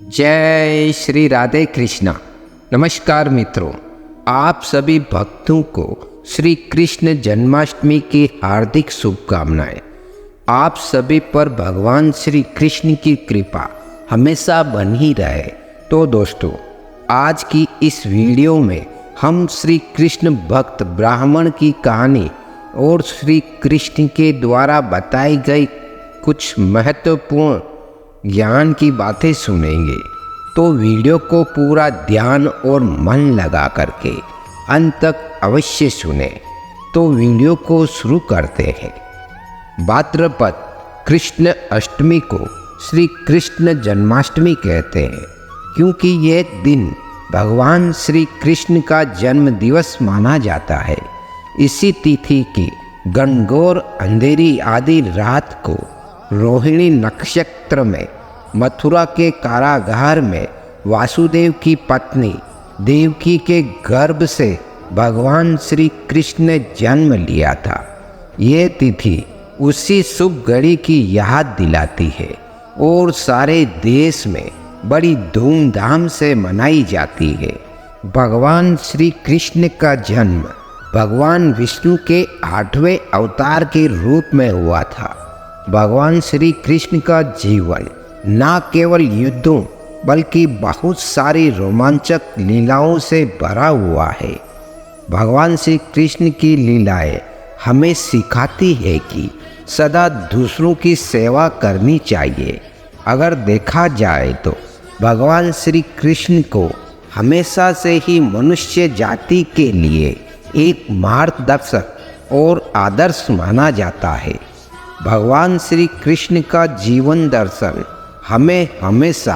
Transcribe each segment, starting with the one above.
जय श्री राधे कृष्णा। नमस्कार मित्रों, आप सभी भक्तों को श्री कृष्ण जन्माष्टमी की हार्दिक शुभकामनाएं। आप सभी पर भगवान श्री कृष्ण की कृपा हमेशा बनी रहे। तो दोस्तों, आज की इस वीडियो में हम श्री कृष्ण भक्त ब्राह्मण की कहानी और श्री कृष्ण के द्वारा बताई गई कुछ महत्वपूर्ण ज्ञान की बातें सुनेंगे। तो वीडियो को पूरा ध्यान और मन लगा करके अंत तक अवश्य सुने। तो वीडियो को शुरू करते हैं। भाद्रपद कृष्ण अष्टमी को श्री कृष्ण जन्माष्टमी कहते हैं, क्योंकि ये दिन भगवान श्री कृष्ण का जन्म दिवस माना जाता है। इसी तिथि की घनघोर अंधेरी आधी रात को रोहिणी नक्षत्र में मथुरा के कारागार में वासुदेव की पत्नी देवकी के गर्भ से भगवान श्री कृष्ण ने जन्म लिया था। ये तिथि उसी शुभ घड़ी की याद दिलाती है और सारे देश में बड़ी धूमधाम से मनाई जाती है। भगवान श्री कृष्ण का जन्म भगवान विष्णु के 8वें अवतार के रूप में हुआ था। भगवान श्री कृष्ण का जीवन न केवल युद्धों बल्कि बहुत सारी रोमांचक लीलाओं से भरा हुआ है। भगवान श्री कृष्ण की लीलाएं हमें सिखाती है कि सदा दूसरों की सेवा करनी चाहिए। अगर देखा जाए तो भगवान श्री कृष्ण को हमेशा से ही मनुष्य जाति के लिए एक मार्गदर्शक और आदर्श माना जाता है। भगवान श्री कृष्ण का जीवन दर्शन हमें हमेशा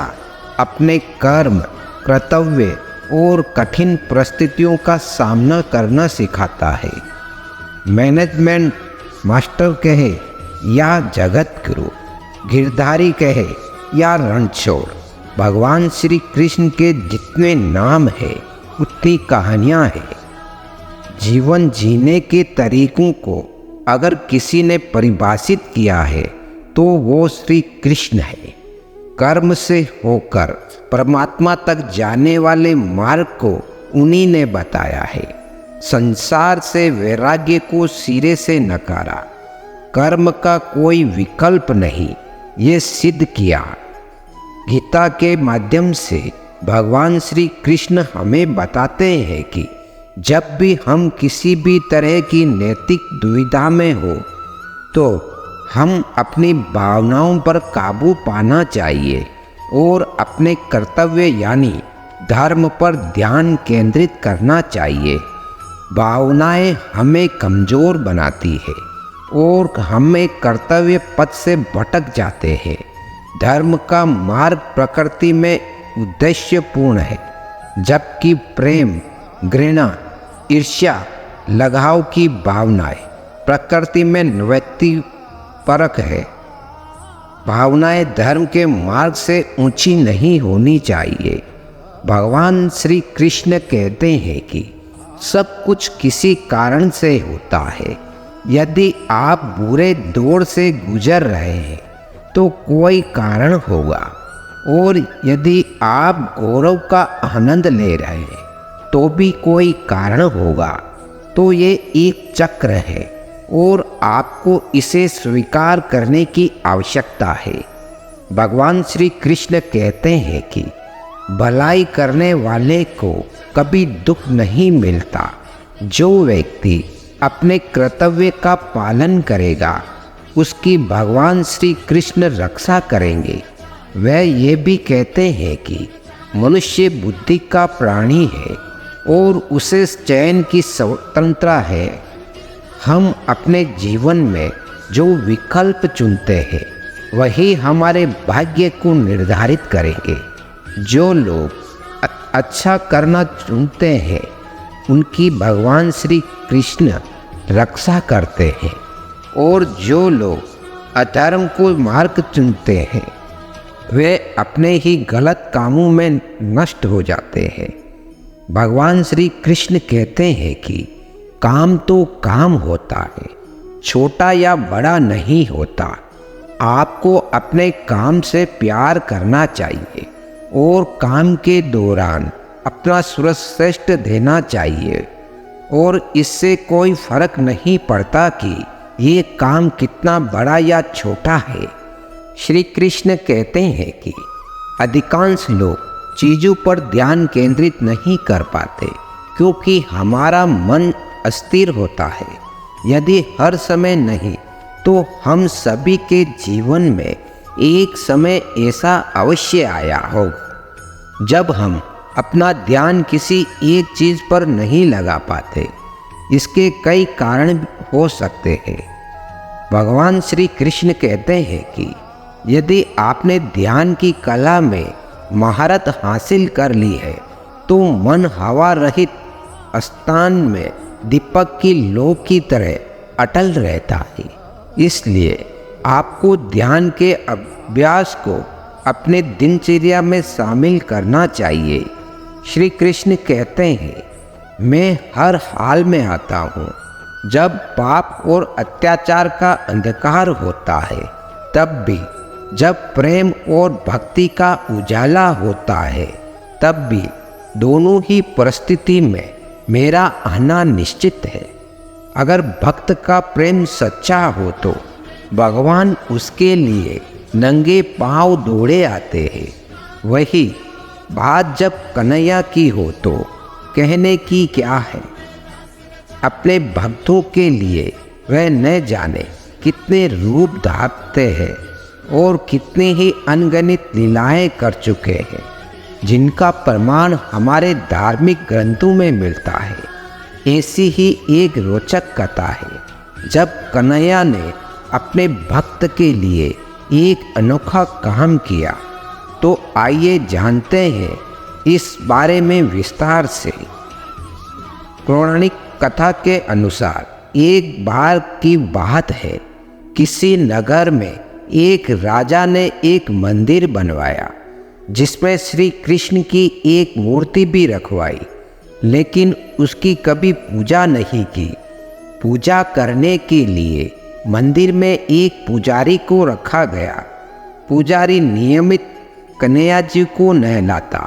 अपने कर्म, कर्तव्य और कठिन परिस्थितियों का सामना करना सिखाता है। मैनेजमेंट मास्टर कहे या जगत गुरु, गिरधारी कहे या रणछोड़, भगवान श्री कृष्ण के जितने नाम हैं उतनी कहानियाँ हैं। जीवन जीने के तरीकों को अगर किसी ने परिभाषित किया है तो वो श्री कृष्ण है। कर्म से होकर परमात्मा तक जाने वाले मार्ग को उन्हीं ने बताया है। संसार से वैराग्य को सिरे से नकारा, कर्म का कोई विकल्प नहीं, ये सिद्ध किया। गीता के माध्यम से भगवान श्री कृष्ण हमें बताते हैं कि जब भी हम किसी भी तरह की नैतिक दुविधा में हो तो हम अपनी भावनाओं पर काबू पाना चाहिए और अपने कर्तव्य यानी धर्म पर ध्यान केंद्रित करना चाहिए। भावनाएं हमें कमज़ोर बनाती है और हमें कर्तव्य पथ से भटक जाते हैं। धर्म का मार्ग प्रकृति में उद्देश्यपूर्ण है, जबकि प्रेम, घृणा, ईर्ष्या, लगाव की भावनाएं प्रकृति में नैतिक परक है। भावनाएं धर्म के मार्ग से ऊंची नहीं होनी चाहिए। भगवान श्री कृष्ण कहते हैं कि सब कुछ किसी कारण से होता है। यदि आप बुरे दौर से गुजर रहे हैं तो कोई कारण होगा, और यदि आप गौरव का आनंद ले रहे हैं तो भी कोई कारण होगा। तो ये एक चक्र है और आपको इसे स्वीकार करने की आवश्यकता है। भगवान श्री कृष्ण कहते हैं कि भलाई करने वाले को कभी दुख नहीं मिलता। जो व्यक्ति अपने कर्तव्य का पालन करेगा उसकी भगवान श्री कृष्ण रक्षा करेंगे। वह ये भी कहते हैं कि मनुष्य बुद्धि का प्राणी है और उसे चयन की स्वतंत्रता है। हम अपने जीवन में जो विकल्प चुनते हैं वही हमारे भाग्य को निर्धारित करेंगे। जो लोग अच्छा करना चुनते हैं उनकी भगवान श्री कृष्ण रक्षा करते हैं, और जो लोग अधर्म को मार्ग चुनते हैं वे अपने ही गलत कामों में नष्ट हो जाते हैं। भगवान श्री कृष्ण कहते हैं कि काम तो काम होता है, छोटा या बड़ा नहीं होता। आपको अपने काम से प्यार करना चाहिए और काम के दौरान अपना सर्वश्रेष्ठ देना चाहिए और इससे कोई फर्क नहीं पड़ता कि ये काम कितना बड़ा या छोटा है। श्री कृष्ण कहते हैं कि अधिकांश लोग चीज़ों पर ध्यान केंद्रित नहीं कर पाते क्योंकि हमारा मन अस्थिर होता है। यदि हर समय नहीं तो हम सभी के जीवन में एक समय ऐसा अवश्य आया हो जब हम अपना ध्यान किसी एक चीज़ पर नहीं लगा पाते। इसके कई कारण हो सकते हैं। भगवान श्री कृष्ण कहते हैं कि यदि आपने ध्यान की कला में महारत हासिल कर ली है तो मन हवा रहित स्थान में दीपक की लौ की तरह अटल रहता है। इसलिए आपको ध्यान के अभ्यास को अपने दिनचर्या में शामिल करना चाहिए। श्री कृष्ण कहते हैं, मैं हर हाल में आता हूँ। जब पाप और अत्याचार का अंधकार होता है तब भी, जब प्रेम और भक्ति का उजाला होता है तब भी, दोनों ही परिस्थिति में मेरा आना निश्चित है। अगर भक्त का प्रेम सच्चा हो तो भगवान उसके लिए नंगे पांव दौड़े आते हैं। वही बात जब कन्हैया की हो तो कहने की क्या है। अपने भक्तों के लिए वह न जाने कितने रूप धारते हैं और कितने ही अनगिनत लीलाएं कर चुके हैं, जिनका प्रमाण हमारे धार्मिक ग्रंथों में मिलता है। ऐसी ही एक रोचक कथा है। जब कन्हैया ने अपने भक्त के लिए एक अनोखा काम किया तो आइए जानते हैं इस बारे में विस्तार से। पौराणिक कथा के अनुसार एक बार की बात है, किसी नगर में एक राजा ने एक मंदिर बनवाया जिसमें श्री कृष्ण की एक मूर्ति भी रखवाई, लेकिन उसकी कभी पूजा नहीं की। पूजा करने के लिए मंदिर में एक पुजारी को रखा गया। पुजारी नियमित कन्हैया जी को नहलाता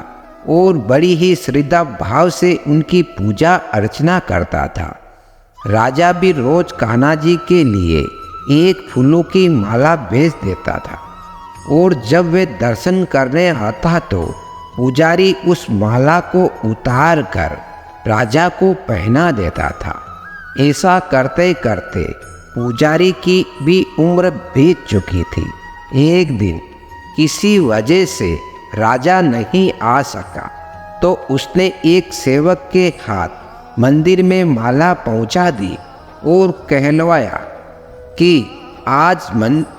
और बड़ी ही श्रद्धा भाव से उनकी पूजा अर्चना करता था। राजा भी रोज कान्हा जी के लिए एक फूलों की माला भेज देता था और जब वे दर्शन करने आता तो पुजारी उस माला को उतार कर राजा को पहना देता था। ऐसा करते करते पुजारी की भी उम्र बीत चुकी थी। एक दिन किसी वजह से राजा नहीं आ सका तो उसने एक सेवक के हाथ मंदिर में माला पहुंचा दी और कहलवाया कि आज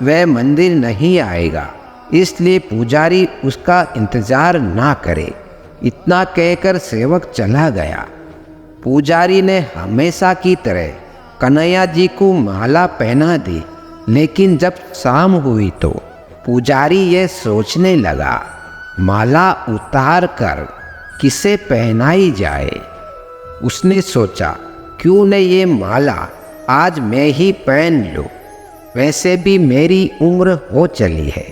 वह मंदिर नहीं आएगा, इसलिए पुजारी उसका इंतजार ना करे। इतना कहकर सेवक चला गया। पुजारी ने हमेशा की तरह कन्हैया जी को माला पहना दी, लेकिन जब शाम हुई तो पुजारी ये सोचने लगा, माला उतार कर किसे पहनाई जाए। उसने सोचा, क्यों न ये माला आज मैं ही पहन लूं। वैसे भी मेरी उम्र हो चली है,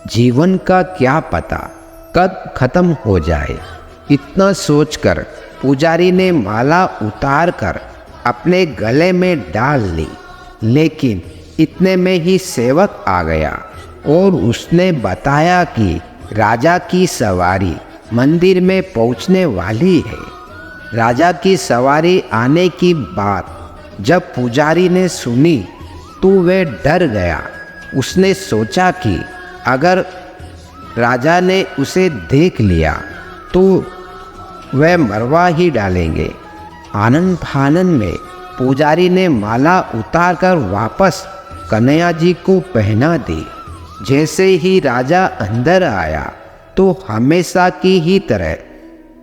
जीवन का क्या पता कब खत्म हो जाए। इतना सोचकर पुजारी ने माला उतार कर अपने गले में डाल ली, लेकिन इतने में ही सेवक आ गया और उसने बताया कि राजा की सवारी मंदिर में पहुंचने वाली है। राजा की सवारी आने की बात जब पुजारी ने सुनी तो वह डर गया। उसने सोचा कि अगर राजा ने उसे देख लिया तो वह मरवा ही डालेंगे। आनंद फानन में पुजारी ने माला उतार कर वापस कन्हैया जी को पहना दी। जैसे ही राजा अंदर आया तो हमेशा की ही तरह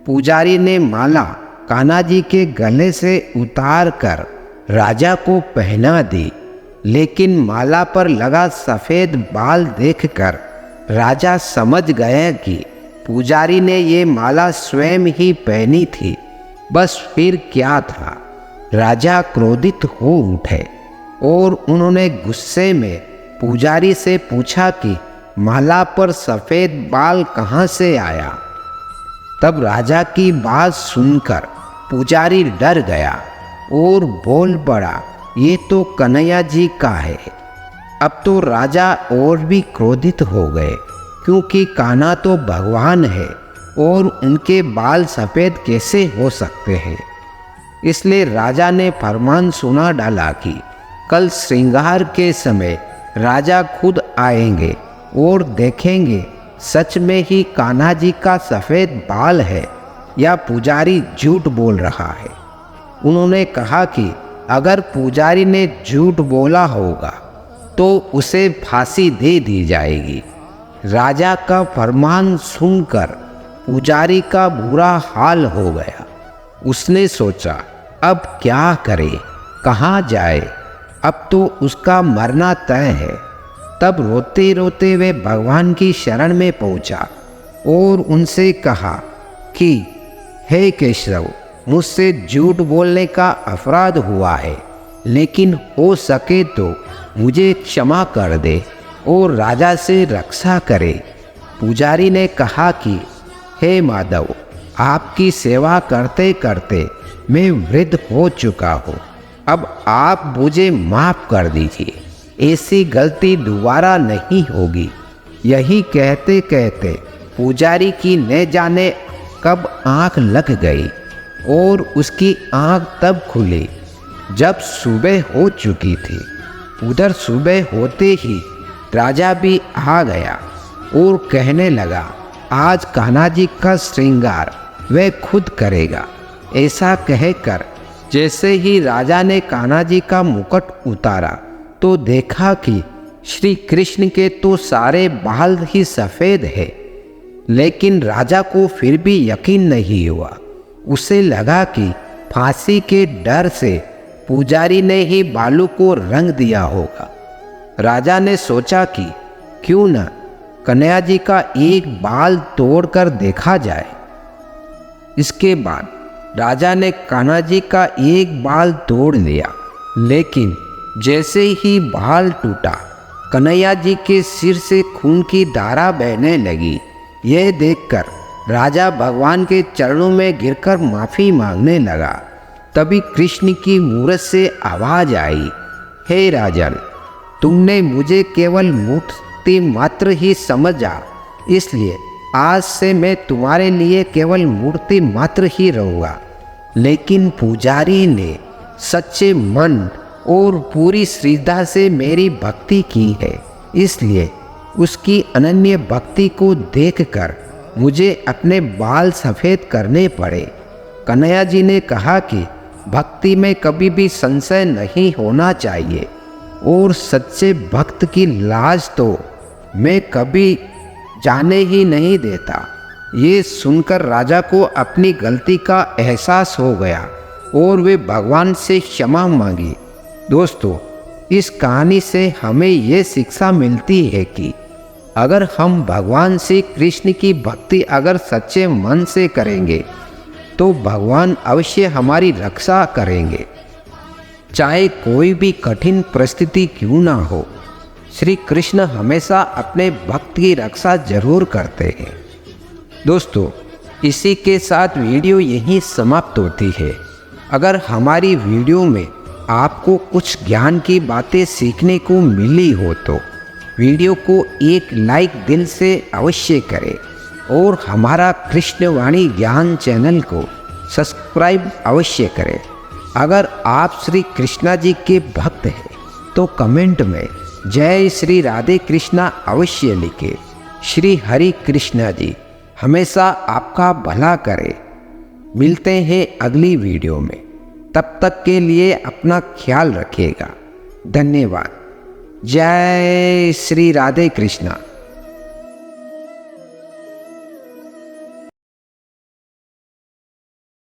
पुजारी ने माला कान्हा जी के गले से उतार कर राजा को पहना दी, लेकिन माला पर लगा सफ़ेद बाल देखकर राजा समझ गए कि पुजारी ने ये माला स्वयं ही पहनी थी। बस फिर क्या था। राजा क्रोधित हो उठे और उन्होंने गुस्से में पुजारी से पूछा कि माला पर सफ़ेद बाल कहाँ से आया? तब राजा की बात सुनकर पुजारी डर गया और बोल पड़ा, ये तो कन्हैया जी का है। अब तो राजा और भी क्रोधित हो गए, क्योंकि कान्हा तो भगवान है और उनके बाल सफ़ेद कैसे हो सकते हैं। इसलिए राजा ने फरमान सुना डाला कि कल श्रृंगार के समय राजा खुद आएंगे और देखेंगे सच में ही कान्हा जी का सफ़ेद बाल है या पुजारी झूठ बोल रहा है। उन्होंने कहा कि अगर पुजारी ने झूठ बोला होगा तो उसे फांसी दे दी जाएगी। राजा का फरमान सुनकर पुजारी का बुरा हाल हो गया। उसने सोचा, अब क्या करे, कहाँ जाए, अब तो उसका मरना तय है। तब रोते रोते वे भगवान की शरण में पहुंचा और उनसे कहा कि हे केशव, मुझसे झूठ बोलने का अपराध हुआ है, लेकिन हो सके तो मुझे क्षमा कर दे और राजा से रक्षा करे। पुजारी ने कहा कि हे माधव, आपकी सेवा करते करते मैं वृद्ध हो चुका हूँ, अब आप मुझे माफ़ कर दीजिए, ऐसी गलती दोबारा नहीं होगी। यही कहते कहते पुजारी की न जाने कब आँख लग गई और उसकी आँख तब खुली जब सुबह हो चुकी थी। उधर सुबह होते ही राजा भी आ गया और कहने लगा, आज कान्हा जी का श्रृंगार वह खुद करेगा। ऐसा कहकर जैसे ही राजा ने कान्हा जी का मुकुट उतारा तो देखा कि श्री कृष्ण के तो सारे बाल ही सफ़ेद है, लेकिन राजा को फिर भी यकीन नहीं हुआ। उसे लगा कि फांसी के डर से पुजारी ने ही बालों को रंग दिया होगा। राजा ने सोचा कि क्यों न कन्हैया जी का एक बाल तोड़कर देखा जाए। इसके बाद राजा ने कान्हा जी का एक बाल तोड़ लिया, लेकिन जैसे ही बाल टूटा कन्हैया जी के सिर से खून की धारा बहने लगी। यह देखकर राजा भगवान के चरणों में गिरकर माफ़ी मांगने लगा। तभी कृष्ण की मूरत से आवाज़ आई, हे राजन, तुमने मुझे केवल मूर्ति मात्र ही समझा, इसलिए आज से मैं तुम्हारे लिए केवल मूर्ति मात्र ही रहूँगा। लेकिन पुजारी ने सच्चे मन और पूरी श्रद्धा से मेरी भक्ति की है, इसलिए उसकी अनन्य भक्ति को देखकर मुझे अपने बाल सफ़ेद करने पड़े। कन्हैया जी ने कहा कि भक्ति में कभी भी संशय नहीं होना चाहिए और सच्चे भक्त की लाज तो मैं कभी जाने ही नहीं देता। ये सुनकर राजा को अपनी गलती का एहसास हो गया और वे भगवान से क्षमा मांगी। दोस्तों, इस कहानी से हमें ये शिक्षा मिलती है कि अगर हम भगवान श्री कृष्ण की भक्ति अगर सच्चे मन से करेंगे तो भगवान अवश्य हमारी रक्षा करेंगे, चाहे कोई भी कठिन परिस्थिति क्यों ना हो। श्री कृष्ण हमेशा अपने भक्त की रक्षा जरूर करते हैं। दोस्तों, इसी के साथ वीडियो यहीं समाप्त होती है। अगर हमारी वीडियो में आपको कुछ ज्ञान की बातें सीखने को मिली हो तो वीडियो को एक लाइक दिल से अवश्य करें और हमारा कृष्णवाणी ज्ञान चैनल को सब्सक्राइब अवश्य करें। अगर आप श्री कृष्णा जी के भक्त हैं तो कमेंट में जय श्री राधे कृष्णा अवश्य लिखें। श्री हरि कृष्णा जी हमेशा आपका भला करे। मिलते हैं अगली वीडियो में, तब तक के लिए अपना ख्याल रखिएगा। धन्यवाद। जय श्री राधे कृष्णा।